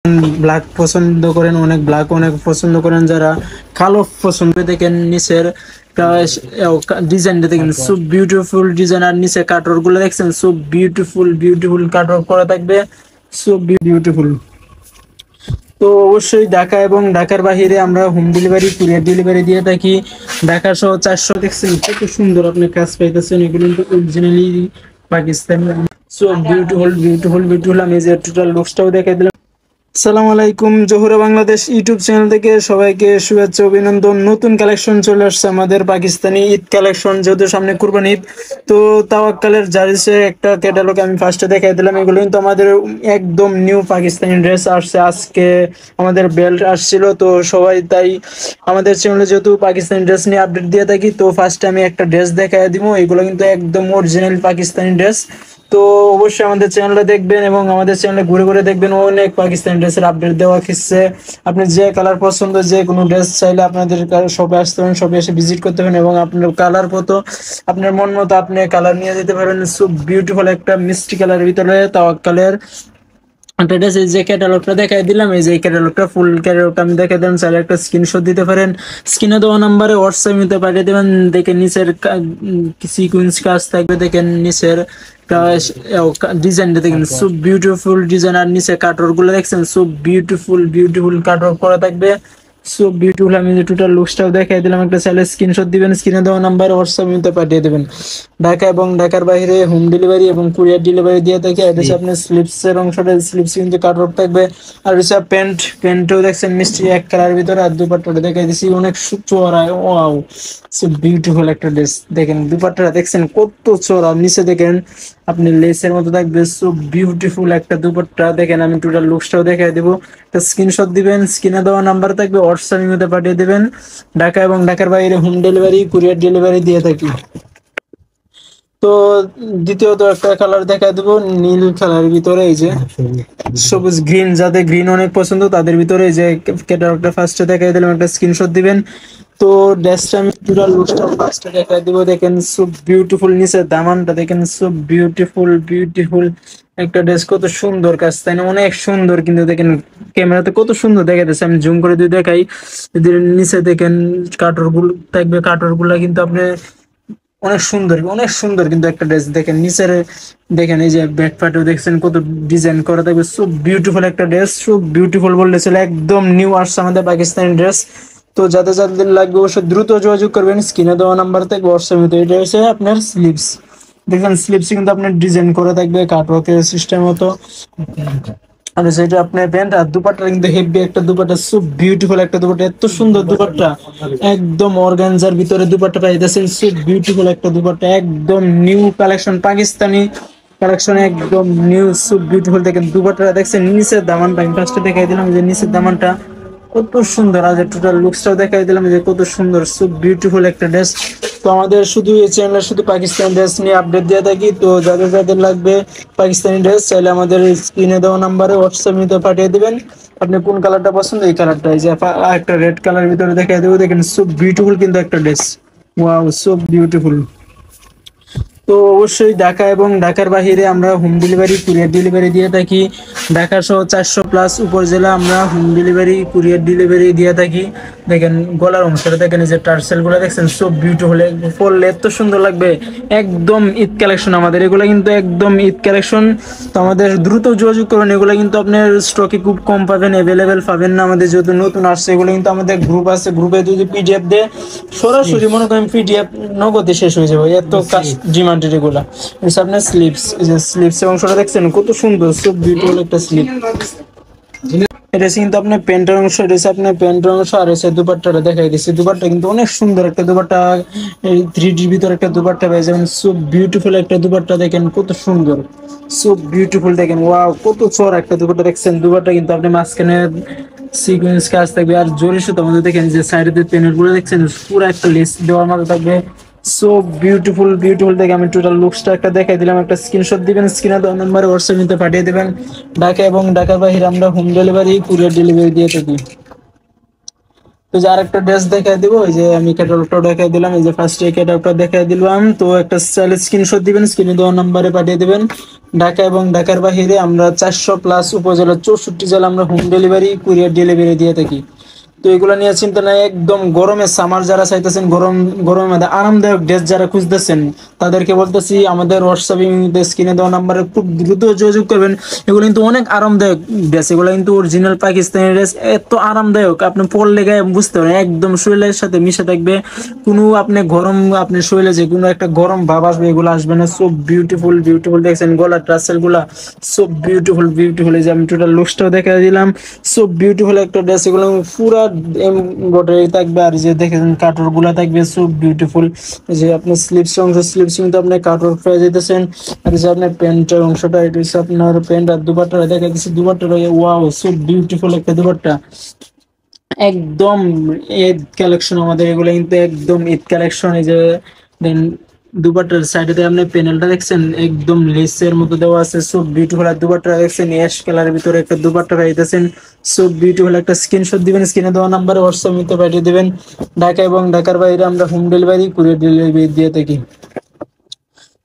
Black পছন্দ করেন, অনেক ব্ল্যাক অনেক পছন্দ করেন, যারা কালো পছন্দ দেখেন নিচের ডিজাইনটা দেখেন, সো বিউটিফুল ডিজাইন। আর নিচে কাটওয়ার্ক গুলো দেখছেন, সো বিউটিফুল বিউটিফুল কাটওয়ার্ক করা থাকবে, সো বিউটিফুল। তো অবশ্যই ঢাকা এবং ঢাকার বাহিরে আমরা হোম ডেলিভারি কুরিয়ার ডেলিভারি দিয়ে থাকি। ঢাকা সহ 400 দেখছেন কত সুন্দর আপনি কাজ পাইতেছেন, এগুলো কিন্তু originally Pakistani. So beautiful beautiful beautiful. আমি যে টোটাল লুকসটাও দেখাই দিলাম। আসসালামু আলাইকুম, জহুরা বাংলাদেশ ইউটিউব চ্যানেল থেকে সবাইকে শুভেচ্ছা অভিনন্দন। নতুন কালেকশন চলে আসছে আমাদের পাকিস্তানি ঈদ কালেকশন, যেহেতু সামনে কুরবানি ঈদ। তো তাওয়াক্কালের জারিসের একটা ক্যাটালগ আমি ফার্স্টে দেখাই দিলাম। এগুলো কিন্তু আমাদের একদম নিউ পাকিস্তানি ড্রেস আসছে, আজকে আমাদের বেল্ট আসছিল। তো সবাই তাই আমাদের চ্যানেলে যেহেতু পাকিস্তানি ড্রেস নিয়ে আপডেট দিয়ে থাকি, তো ফার্স্টে আমি একটা ড্রেস দেখাই দিব। এগুলো কিন্তু একদম অরিজিনাল পাকিস্তানি ড্রেস। তো অবশ্যই আমাদের চ্যানেলটা দেখবেন এবং আমাদের চ্যানেলে ঘুরে ঘুরে দেখবেন, অনেক পাকিস্তানি ড্রেসের আপডেট দেওয়া হচ্ছে। আপনি যে কালার পছন্দ, যে কোনো ড্রেস চাইলে আপনাদের শপে আসতে পারেন, শপে এসে ভিজিট করতে পারেন এবং আপনার কালার মতো, আপনার মন মতো আপনি কালার নিয়ে যেতে পারেন। খুব বিউটিফুল একটা মিষ্টি কালারের ভিতরে তাওয়াক্কালের একটা ড্রেস। এই যে ক্যাটালগটা দেখাই দিলাম, এই যে ক্যাটালগটা ফুল ক্যাটালগটা আমি দেখাই দিলাম, চাইলে একটা স্ক্রিনশট দিতে পারেন। স্ক্রিনে দেওয়া নাম্বারে হোয়াটসঅ্যাপ নিতে পাঠিয়ে দেবেন। দেখেন নিচের সিকুয়েন্স কাজ থাকবে, দেখেন নিচের ডিজাইনটা দেখেন, সো বিউটিফুল ডিজাইন। আর নিচে কাটওয়ার্ক গুলো দেখছেন, সো বিউটিফুল বিউটিফুল কাটওয়ার্ক করা থাকবে, সো বিউটিফুল। আমি যে টোটাল লুকসটাও দেখাই দিলাম, একটা চাইলে স্ক্রিনশট দিবেন, স্ক্রিনে দেওয়া নাম্বারে হোয়াটসঅ্যাপ নিতে পাঠিয়ে দেবেন। ঢাকা এবং ঢাকার বাইরে হোম ডেলিভারি এবং কুরিয়ার ডেলিভারি দিয়ে থাকে। এটা হচ্ছে আপনার স্লিপসের অংশটা, স্লিপস কিন্তু কাটওয়ার্ক থাকবে। আর হচ্ছে প্যান্টও দেখছেন মিষ্টি এক কালার ভিতরে। আর দুপাট্টাটা দেখাই দিছি, অনেক চওড়া, ওয়াও সো বিউটিফুল একটা ড্রেস। দেখেন দুপাট্টাটা দেখছেন কত চওড়া, নিচে দেখেন আপনি লেসের মতো থাকবে, সো বিউটিফুল একটা দুপাট্টা। দেখেন আমি টোটাল লুকসটাও দেখাই দেবো, একটা স্ক্রিনশট দিবেন, স্ক্রিনে দেওয়া নাম্বার থাকবে, হোয়াটসঅ্যাপ মধ্যে পাঠিয়ে দেবেন। ঢাকা এবং ঢাকার বাইরে হোম ডেলিভারি কুরিয়ার ডেলিভারি দিয়ে থাকি। তো দ্বিতীয়ত একটা কালার দেখা দেবো, নীল কালারের ভিতরে, এই যে সবুজ গ্রিন, যাদের গ্রিন অনেক পছন্দ তাদের ভিতরে এই যে ক্যাটালগটা ফার্স্টে দেখাই দিলাম, একটা স্ক্রিনশট দিবেন। তো ড্রেসটা আমি পুরো লুকসটা ফার্স্টে দেখাই দিব। দেখেন সো বিউটিফুল, নিচের দামানটা দেখেন, সো বিউটিফুল বিউটিফুল একটা ড্রেস, কত সুন্দর কাজ, তাই না? অনেক সুন্দর, কিন্তু দেখেন ক্যামেরাতে কত সুন্দর দেখা যাচ্ছে, আমি জুম করে দিয়ে দেখাই। এদের নিচে দেখেন কাটর গুলো থাকবে, কাটর গুলা কিন্তু আপনি অনেক সুন্দর, অনেক সুন্দর কিন্তু একটা ড্রেস। দেখেন নিচের, দেখেন এই যে ব্যাক পার্টেও দেখছেন কত ডিজাইন করা থাকবে, সো বিউটিফুল একটা ড্রেস। সো বিউটিফুল বললে চলে, একদম নিউ আসছে আমাদের পাকিস্তানি ড্রেস। তো যাদের যাদের লাগবে অবশ্যই দ্রুত যোগাযোগ করবেন, স্ক্রিনে দেওয়া নাম্বার থেকে হোয়াটসঅ্যাপে। এটা হচ্ছে আপনার স্লিভস, দেখেন স্লিভস কিন্তু আপনার ডিজাইন করা থাকবে কাটওয়ার্কের সিস্টেম মতো। আর সেটা আপনার প্যান্ট আর দুপাট্টা কিন্তু হেভি একটা দুপাট্টা, খুব বিউটিফুল একটা দুপাট্টা, এত সুন্দর দুপাট্টা, একদম অর্গানজার ভিতরে দুপাট্টা পাইতেছেন, খুব বিউটিফুল একটা দুপাট্টা, একদম নিউ কালেকশন পাকিস্তানি কালেকশন, একদম নিউ, খুব বিউটিফুল। দেখেন দুপাট্টা দেখছেন, নিচের দামানটা আমি ফার্স্টে দেখাই দিলাম, যে নিচের দামানটা কত সুন্দর। আর টোটাল লুকসটাও দেখাই দিলাম যে কত সুন্দর, খুব বিউটিফুল একটা ড্রেস। তো আমাদের শুধু এই চ্যানেলে শুধু পাকিস্তানি ড্রেস নিয়ে আপডেট দিয়ে থাকি। তো যাদের যাদের লাগবে পাকিস্তানি ড্রেস চাইলে আমাদের স্ক্রিনে দেওয়া নাম্বারে হোয়াটসঅ্যাপ নিতে পাঠিয়ে দিবেন। আপনি কোন কালারটা পছন্দ, এই কালারটা, এই যে একটা রেড কালার ভিতরে দেখাই দেবো। দেখেন সো বিউটিফুল কিন্তু একটা ড্রেস, ওয়াও সো বিউটিফুল। তো অবশ্যই ঢাকা এবং ঢাকার বাহিরে আমরা হোম ডেলিভারি কুরিয়ার ডেলিভারি দিয়ে থাকি। ঢাকা সহ 400+ উপজেলা আমরা হোম ডেলিভারি কুরিয়ার ডেলিভারি দিয়ে থাকি। দেখেন গলার অংশটা দেখেন, এই যে টার্সেল গুলো দেখছেন, সব বিউটিফুল, পরলে এত সুন্দর লাগবে, একদম ঈদ কালেকশন আমাদের এগুলো, কিন্তু একদম ঈদ কালেকশন। তো আমাদের দ্রুত যোগাযোগ করুন, এগুলো কিন্তু আপনার স্টকে খুব কম পাবেন, অ্যাভেলেবেল পাবেন না। আমাদের যেহেতু নতুন আসছে, এগুলো কিন্তু আমাদের গ্রুপ আছে, গ্রুপে যদি পিডিএফ দেয় সরাসরি মনে করেন পিডিএফ নগদে শেষ হয়ে যাবে, এত ডিমান্ডেড এগুলা। আপনার স্লিপস, এই যে স্লিপস অংশটা দেখছেন কত সুন্দর, খুব বিউটিফুল একটা স্লিপ। এটা কিন্তু আপনার প্যান্টের অংশ, এটা আপনার প্যান্টের অংশ। আর এসে দুপাট্টাটা দেখাই দিচ্ছি, দুপাট্টা কিন্তু অনেক সুন্দর একটা দুপাট্টা, এই 3D ভিতরে একটা দুপাট্টা পেয়ে যাবেন, সো বিউটিফুল একটা দুপাট্টা। দেখেন কত সুন্দর, সো বিউটিফুল। দেখেন ওয়াও কত চড় একটা দুপাট্টা দেখছেন, দুপাট্টা কিন্তু আপনি মাঝখানে সিকোয়েন্স কাজ থাকবে। আর জরি সুতো মধ্যে দেখেন যে সাইডের প্যানেল গুলো দেখছেন, পুরো একটা লেস দেওয়ার মতো থাকবে, সো বিউটিফুল বিউটিফুল। দেখে আমি টোটাল লুকসটা একটা দেখাই দিলাম, একটা স্ক্রিনশট দিবেন, স্ক্রিনে দেওয়া নাম্বারে হোয়াটসঅ্যাপ নিতে পাঠিয়ে দেবেন। ঢাকা এবং ঢাকার বাইরে আমরা হোম ডেলিভারি কুরিয়ার ডেলিভারি দিয়ে থাকি। তো যে আরেকটা ড্রেস দেখাই দিব, ওই যে আমি ক্যাটালগটা দেখাই দিলাম, এই যে ফার্স্টে ক্যাটালগটা দেখাই দিলাম। তো একটা স্ক্রিনশট দিবেন, স্ক্রিনে দেওয়া নাম্বারে পাঠিয়ে দিবেন। ঢাকা এবং ঢাকার বাহিরে আমরা 400+ উপজেলা 64 জেলা আমরা হোম ডেলিভারি কুরিয়ার ডেলিভারি দিয়ে থাকি। তো এগুলো নিয়ে চিন্তা নাই, একদম গরমে সামার যারা চাইতেছেন, গরমের মধ্যে আরামদায়ক ড্রেস যারা খুঁজতেছেন, তাদেরকে বলতেছি আমাদের হোয়াটসঅ্যাপে স্ক্রিনে দেওয়া নাম্বারে খুব দ্রুত যোগাযোগ করবেন। এগুলো কিন্তু অনেক আরামদায়ক ড্রেস, এগুলো কিন্তু অরিজিনাল পাকিস্তানি ড্রেস, এত আরামদায়ক আপনি পরলে গায়ে বুঝতে পারেন, একদম শরীরের সাথে মিশে থাকবে। কোনো আপনি গরম, আপনি শরীরে যে কোনো একটা গরম ভাব আসবে, এগুলো আসবে না। সো বিউটিফুল বিউটিফুল দেখছেন গলা ট্রাসেল গুলা, সো বিউটিফুল বিউটিফুল। এই যে আমি টোটাল লুকসটাও দেখা দিলাম, সো বিউটিফুল একটা ড্রেস, এগুলো পুরা এমব্রয়ডারি থাকবে। আর যে দেখেন কাটর গুলা থাকবে, সো বিউটিফুল। যে আপনার স্লিপস অংশ, স্লিপস কিন্তু আপনি কাটর পেয়ে যেতেছেন। আর যে আপনার প্যান্টের অংশটা, এটা হচ্ছে আপনার প্যান্ট। আর দুপাট্টা দেখা যাচ্ছে, দুপাট্টা ওয়াও, সো বিউটিফুল একটা দুপাট্টা, একদম ঈদ কালেকশন আমাদের এগুলো কিন্তু একদম ঈদ কালেকশন। এই যে দেন দুপাট্টার সাইডে আপনি প্যানেলটা দেখছেন, একদম লেসের মতো দেওয়া আছে, সো বিউটিফুল। আর দুপাট্টা দেখছেন অ্যাশ কালারের ভিতরে একটা দুপাট্টা পাইতেছেন, সো বিউটিফুল। একটা স্ক্রিনশট দিবেন, স্ক্রিনে দেওয়া নাম্বারে হোয়াটসঅ্যাপে পাঠিয়ে দিবেন। ঢাকা এবং ঢাকার বাইরে আমরা হোম ডেলিভারি কুরিয়ার ডেলিভারি দিয়ে থাকি।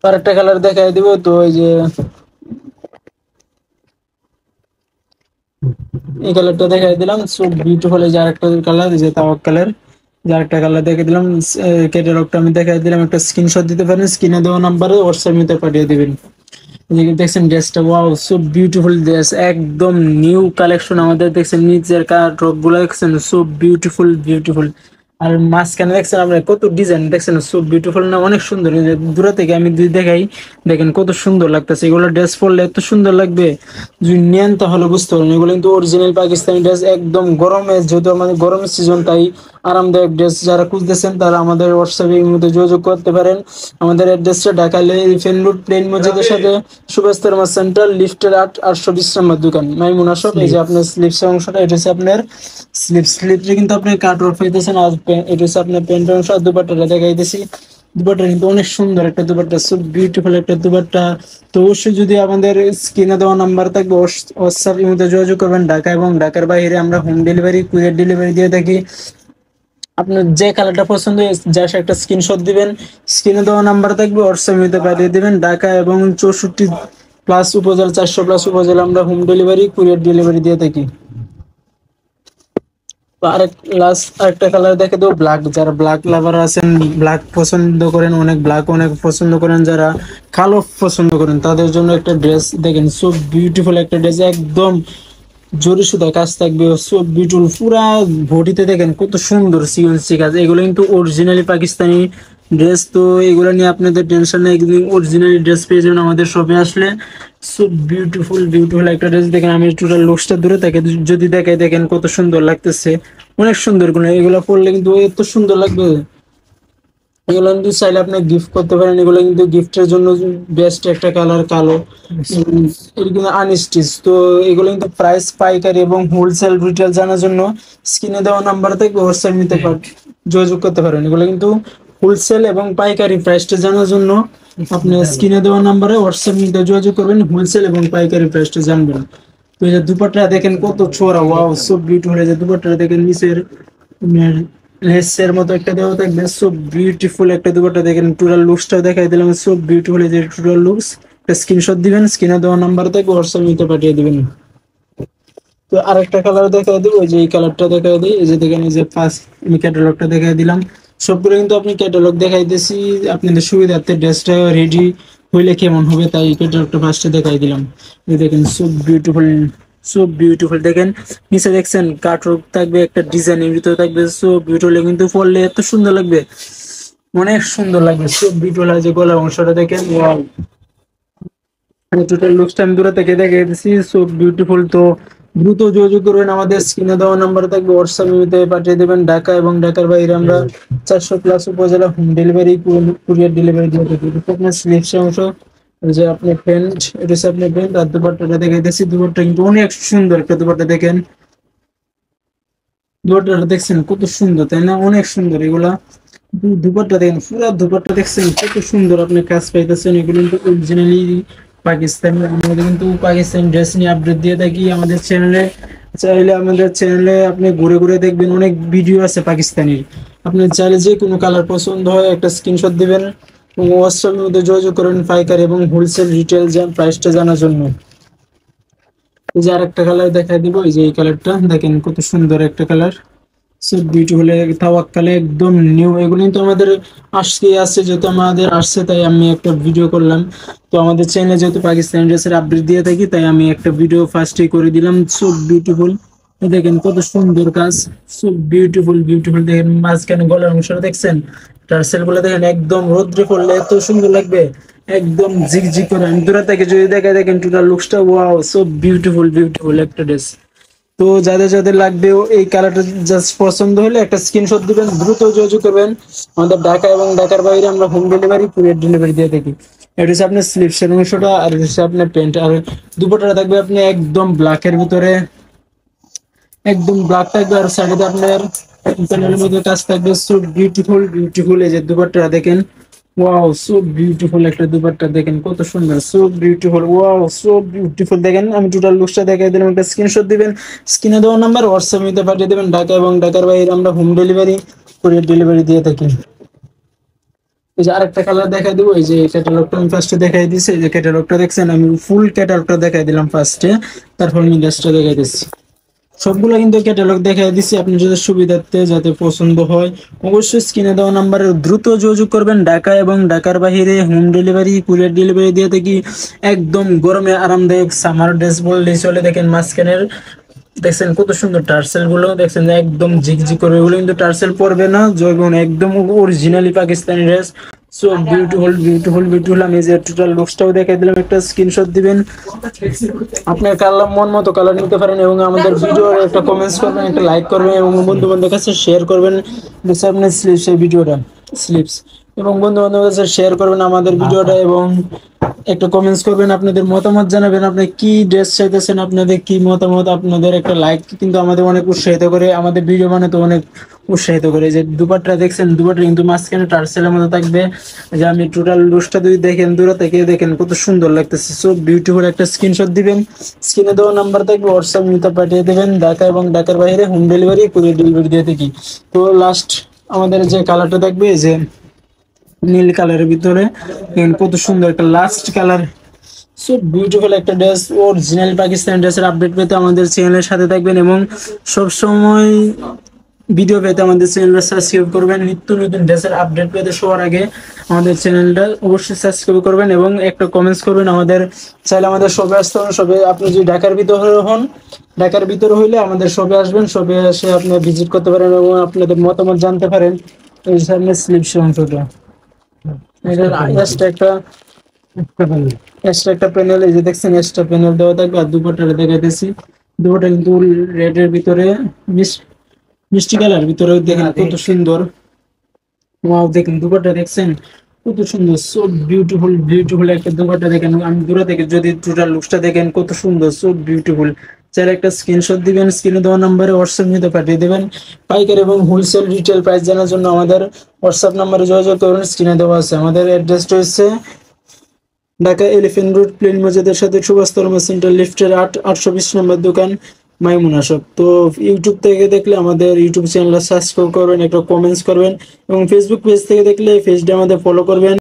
আর একটা কালার দেখাই দিব, তো এই যে এই কালারটা দেখাই দিলাম, সো বিউটিফুল। এই যে আরেকটা কালার, এই যে তাওয়াক কালার, যে আরেকটা কালার দেখে দিলাম। ক্যাটালগটা আমি দেখাই দিলাম, একটা স্ক্রিনশট দিতে পারেন, স্ক্রিনে দেওয়া নাম্বারে হোয়াটসঅ্যাপে পাঠিয়ে দিবেন। এই যে দেখছেন ড্রেসটা, ওয়াও, সো বিউটিফুল ড্রেস, একদম নিউ কালেকশন আমাদের। দেখছেন নিচের কাটওয়ার্ক গুলো দেখছেন, সো বিউটিফুল বিউটিফুল। আর মাঝখানে দেখছেন আপনার কত ডিজাইন দেখছেন, সো বিউটিফুল না, অনেক সুন্দর। এই যে দূরে থেকে আমি যদি দেখাই, দেখেন কত সুন্দর লাগতেছে। এগুলো ড্রেস পরলে এত সুন্দর লাগবে, যদি নেন তাহলে বুঝতে পারবেন। এগুলো কিন্তু অরিজিনাল পাকিস্তানি ড্রেস, একদম গরমে, যেহেতু আমাদের গরমের সিজন, তাই আরামদায়ক ড্রেস যারা খুঁজতেছেন তারা আমাদের হোয়াটসঅ্যাপে এর মধ্যে যোগাযোগ করতে পারেন। আমাদের অ্যাড্রেসটা ঢাকা এলিফ্যান্ট রোড, প্লেন মসজিদের সাথে সুভাষতর্মা সেন্টার, লিফটের 820 নম্বর দোকান, মাইমুনা শপ। এই যে আপনার স্লিপস অংশটা, এটা হচ্ছে আপনার স্লিপসে কিন্তু আপনি কাটওয়ার্ক পাইতেছেন। আর এটা হচ্ছে আপনার প্যান্ট অংশ। আর দুপাট্টাটা দেখাইতেছি, দুপাট্টা কিন্তু অনেক সুন্দর একটা দুপাট্টা, সো বিউটিফুল একটা দুপাট্টা। তো অবশ্যই যদি আমাদের স্ক্রিনে দেওয়া নাম্বার থাকবে, হোয়াটসঅ্যাপের মধ্যে যোগাযোগ করবেন। ঢাকা এবং ঢাকার বাইরে আমরা হোম ডেলিভারি কুরিয়ার ডেলিভারি দিয়ে থাকি। আপনার যে কালারটা পছন্দ হয় জাস্ট একটা স্ক্রিনশট দিবেন, স্ক্রিনে দেওয়া নাম্বার থাকবে, হোয়াটসঅ্যাপে পাঠিয়ে দিবেন। ঢাকা এবং 64+ উপজেলা, 400+ উপজেলা আমরা হোম ডেলিভারি কুরিয়ার ডেলিভারি দিয়ে থাকি। তো আরেক লাস্ট আরেকটা কালার দেখে দেবো, ব্ল্যাক। যারা ব্ল্যাক লাভার আছেন, ব্ল্যাক পছন্দ করেন, অনেক ব্ল্যাক অনেক পছন্দ করেন, যারা কালো পছন্দ করেন, তাদের জন্য একটা ড্রেস দেখেন, সো বিউটিফুল একটা ড্রেস, একদম জরি সুতা কাজ থাকবে, সো বিউটিফুল। পুরা বডিতে দেখেন কত সুন্দর সিকোয়েন্সি কাজ, এগুলো কিন্তু অরিজিনালি পাকিস্তানি ড্রেস। তো এগুলো নিয়ে আপনাদের টেনশন নেই, একদিন অরিজিনালি ড্রেস পেয়ে যাবেন আমাদের শপে আসলে। সো বিউটিফুল বিউটিফুল একটা ড্রেস দেখেন। আমি টোটাল লুকসটা দূরে থাকে যদি দেখাই, দেখেন কত সুন্দর লাগতেছে, অনেক সুন্দর। কোনো এগুলো পরলে কিন্তু এত সুন্দর লাগবে, এগুলো কিন্তু চাইলে আপনি গিফট করতে পারেন। এগুলো কিন্তু গিফটের জন্য বেস্ট একটা কালার, কালো। এটা কিন্তু আনস্টিচ। তো এগুলো কিন্তু প্রাইস পাইকারি এবং হোলসেল রিটেল জানার জন্য স্ক্রিনে দেওয়া নাম্বার থেকে হোয়াটসঅ্যাপ নিতে যোগাযোগ করতে পারেন। এগুলো কিন্তু হোলসেল এবং পাইকারি প্রাইসটা জানার জন্য আপনি স্ক্রিনে দেওয়া নাম্বারে হোয়াটসঅ্যাপ নিতে যোগাযোগ করবেন, হোলসেল এবং পাইকারি প্রাইসটা জানবেন। তো এই যে দুপাট্টা দেখেন কত ছোড়া, ওয়াও, সো বিউটিফুল। এই যে দুপাট্টা দেখেন নিচের লেসের মতো একটা দেওয়া থাকবে, সো বিউটিফুল একটা দুপাট্টা দেখেন। টোটাল লুকসটাও দেখাই দিলাম, সো বিউটিফুল। এই যে টোটাল লুকস, একটা স্ক্রিনশট দিবেন, স্ক্রিনে দেওয়া নাম্বার থেকে হোয়াটসঅ্যাপ নিতে পাঠিয়ে দিবেন। তো আরেকটা কালার দেখাই দিব, ওই যে এই কালারটা দেখাই দিই। এই যে দেখেন, এই যে ফার্স্ট আমি ক্যাটালগটা দেখাই দিলাম। সবগুলো কিন্তু আপনি ক্যাটালগ দেখাইতেছি আপনাদের সুবিধার্থে, ড্রেসটা রেডি হইলে কেমন হবে তাই ক্যাটালগটা ফার্স্টে দেখাই দিলাম। এই দেখেন, সো বিউটিফুল, সো বিউটিফুল। দেখেন নিচে দেখছেন কাটওয়ার্ক থাকবে, একটা ডিজাইনের ভিতরে থাকবে, সো বিউটিফুল। কিন্তু পরলে এত সুন্দর লাগবে, অনেক সুন্দর লাগবে, সো বিউটিফুল। আছে গলার অংশটা দেখেন, ওয়াও, টোটাল লুকসটা আমি দূরে থেকে দেখে দিচ্ছি, সো বিউটিফুল। তো দ্রুত যোগাযোগ করবেন, আমাদের স্ক্রিনে দেওয়া নাম্বার থাকবে, হোয়াটসঅ্যাপে পাঠিয়ে দেবেন। ঢাকা এবং ঢাকার বাইরে আমরা 400+ উপজেলা হোম ডেলিভারি কুরিয়ার ডেলিভারি দিয়ে থাকি। এটা আপনার স্লিপস অংশ, এই যে আপনার প্যান্ট, এটা হচ্ছে আপনার প্যান্ট। আর দুপাট্টাটা দেখে দিচ্ছি, দুপাট্টা কিন্তু অনেক সুন্দর একটা দুপাট্টা দেখেন, দুপাট্টাটা দেখছেন কত সুন্দর, তাই না? অনেক সুন্দর এগুলা। দুপাট্টা দেখেন, পুরো দুপাট্টা দেখছেন কত সুন্দর, আপনি কাজ পাইতেছেন। এগুলো কিন্তু অরিজিনালি পাকিস্তানি। আমাদের কিন্তু পাকিস্তানি ড্রেস নিয়ে আপডেট দিয়ে থাকি আমাদের চ্যানেলে। চাইলে আমাদের চ্যানেলে আপনি ঘুরে ঘুরে দেখবেন, অনেক ভিডিও আছে পাকিস্তানির। আপনি চাইলে যে কোনো কালার পছন্দ হয় একটা স্ক্রিনশট দিবেন এবং হোয়াটসঅ্যাপের মধ্যে যোগাযোগ করেন পাইকারি এবং হোলসেল রিটেল প্রাইসটা জানার জন্য। এই যে আরেকটা কালার দেখা দিব, এই যে এই কালারটা দেখেন কত সুন্দর একটা কালার, সো বিউটিফুল। তাওয়াক্কালে একদম নিউ, এগুলো কিন্তু আমাদের আজকে আসছে, যেহেতু আমাদের আসছে তাই আমি একটা ভিডিও করলাম। তো আমাদের চ্যানেলে যেহেতু পাকিস্তানি ড্রেসের আপডেট দিয়ে থাকি তাই আমি একটা ভিডিও ফার্স্টেই করে দিলাম। সো বিউটিফুল, দেখেন কত সুন্দর কাজ, সো বিউটিফুল বিউটিফুল। দেখেন মাঝখানে গলার অংশটা দেখছেন, টার্সেল গুলো দেখেন একদম রোদ্রে পড়লে এত সুন্দর লাগবে, একদম ঝিকঝিক করে। আমি দূরে থেকে যদি দেখে দেখেন টোটাল লুকসটা, ওয়াও সো বিউটিফুল বিউটিফুল একটা ড্রেস। তো যাদের যাদের লাগবে এই কালারটা জাস্ট পছন্দ হলে একটা স্ক্রিনশট দিবেন, দ্রুত যোগাযোগ করবেন। আমাদের ঢাকা এবং ঢাকার বাইরে আমরা হোম ডেলিভারি, কুরিয়ার ডেলিভারি দিয়ে থাকি। এটা হচ্ছে আপনার স্লিপসের অংশটা, আর এটা হচ্ছে আপনার প্যান্ট। আর দুপাট্টাটা থাকবে আপনি একদম ব্ল্যাকের ভিতরে, একদম ব্ল্যাক থাকবে। আর সাইডে আপনার প্যানেলের মধ্যে কাজ থাকবে। সো বিউটিফুল বিউটিফুল, এই যে দুপাট্টাটা দেখেন, ওয়াও সো বিউটিফুল একটা দুপাট্টা, দেখেন কত সুন্দর, so beautiful, wow so beautiful. দেখেন আমি টোটাল লুকসটা দেখাই দিলাম, একটা স্ক্রিনশট দিবেন, স্ক্রিনে দেওয়া নাম্বার হোয়াটসঅ্যাপে পাঠিয়ে দেবেন। ঢাকা এবং ঢাকার বাইরে আমরা হোম ডেলিভারি, কুরিয়ার ডেলিভারি দিয়ে থাকি। এই যে আরেকটা কালার দেখাই দিব, এই যে ক্যাটালগটা আমি ফার্স্টে দেখাই দিছি, এই যে ক্যাটালগটা দেখছেন, আমি ফুল ক্যাটালগটা দেখাই দিলাম ফার্স্টে, তারপর আমি ড্রেসটা দেখাই দিচ্ছি। সবগুলো কিন্তু ক্যাটালগ দেখাই দিচ্ছি, আপনি যদি সুবিধার্থে যাতে পছন্দ হয় অবশ্যই স্ক্রিনে দেওয়া নাম্বারে দ্রুত যোগাযোগ করবেন। ঢাকা এবং ঢাকার বাইরে হোম ডেলিভারি, কুরিয়ার ডেলিভারি দিয়ে থাকি। একদম গরমে আরামদায়ক সামার ড্রেস বললেই চলে। দেখেন মাঝখানের দেখছেন কত সুন্দর টার্সেল গুলো, দেখছেন যে একদম ঝিকঝিক করে, ওগুলো কিন্তু টার্সেল পড়বে না, জয়গুন একদম originally Pakistani dress. So beautiful beautiful beautiful. আমি যে টোটাল লুকসটাও দেখাই দিলাম, একটা স্ক্রিনশট দিবেন। আপনার কালার মন মতো কালার নিতে পারেন এবং আমাদের ভিডিওর একটা কমেন্টস করবেন, একটা লাইক করবেন এবং বন্ধু বান্ধবের কাছে শেয়ার করবেন। দেখছেন আপনার স্লিপস, এই ভিডিওটা স্লিপস, এবং বন্ধু বান্ধবের কাছে শেয়ার করবেন আমাদের ভিডিওটা এবং একটা কমেন্টস করবেন, আপনাদের মতামত জানাবেন, আপনি কি ড্রেস চাইতেছেন, আপনাদের কি মতামত। আপনাদের একটা লাইক কিন্তু আমাদের অনেক উৎসাহিত করে, আমাদের ভিডিও বানাতে অনেক উৎসাহিত করে। যে দুপাট্টা দেখছেন, দুপাট্টা কিন্তু মাঝখানে টার্সেলের মতো থাকবে। যে আমি টোটাল লুকসটা যদি দেখেন, দূরে থেকে দেখেন কত সুন্দর লাগতেছে। সো বিউটিফুল, একটা স্ক্রিনশট দিবেন, স্ক্রিনে দেওয়া নাম্বার থাকবে, হোয়াটসঅ্যাপ নিতে পাঠিয়ে দেবেন। ঢাকা এবং ঢাকার বাইরে হোম ডেলিভারি, কুরিয়ার ডেলিভারি দিয়ে থাকি। তো লাস্ট আমাদের যে কালারটা থাকবে, যে নীল কালারের ভিতরে, কত সুন্দর একটা লাস্ট কালার, সো বিউটিফুল একটা ড্রেস। অরিজিনাল পাকিস্তানি ড্রেসের আপডেট পেতে আমাদের চ্যানেলের সাথে থাকবেন এবং সব সময় ভিডিও পেতে আমাদের চ্যানেলটা সাবস্ক্রাইব করবেন। নিত্য নতুন ড্রেসের আপডেট পেতে সবার আগে আমাদের চ্যানেলটা অবশ্যই সাবস্ক্রাইব করবেন এবং একটা কমেন্টস করবেন। আমাদের চাইলে আমাদের শপে আসতে হবে, শপে আপনি যদি ঢাকার ভিতরে হন, ঢাকার ভিতরে হইলে আমাদের শপে আসবেন, শপে এসে আপনি ভিজিট করতে পারেন এবং আপনাদের মতামত জানতে পারেন। এই সামনে স্লিপস অংশটা, এটার এক্সট্রা একটা প্যানেল, এই যে দেখছেন এক্সট্রা প্যানেল দেওয়া থাকবে। আর দুপাট্টাটা দেখাইতেছি, দুপাট্টা কিন্তু রেডের ভিতরে মিষ্টি কালার ভিতরে, দেখেন কত সুন্দর, ওয়াও দেখেন দুপাট্টা দেখছেন কত সুন্দর, সো বিউটিফুল বিউটিফুল একটা দুপাট্টা। দেখেন আমি দূরে থেকে যদি টোটাল লুকসটা দেখেন কত সুন্দর, সো বিউটিফুল। চাইলে একটা স্ক্রিনশট দিবেন, স্ক্রিনে দেওয়া নাম্বারে হোয়াটসঅ্যাপ নিতে পাঠিয়ে দেবেন। পাইকারি এবং হোলসেল রিটেল প্রাইস জানার জন্য আমাদের হোয়াটসঅ্যাপ নাম্বারে যোগাযোগ করবেন, স্ক্রিনে দেওয়া আছে। আমাদের অ্যাড্রেসটা হচ্ছে ঢাকা এলিফেন্ট রোড, প্লেন মসজিদের সাথে সুভাষ তরমা সেন্টার, লিফটের 820 নম্বর দোকান, মাইমুনা শপ। তো ইউটিউব থেকে দেখলে আমাদের ইউটিউব চ্যানেলটা সাবস্ক্রাইব করবেন, একটা কমেন্টস করবেন এবং ফেসবুক পেজ থেকে দেখলে পেজটা আমাদের ফলো করবেন।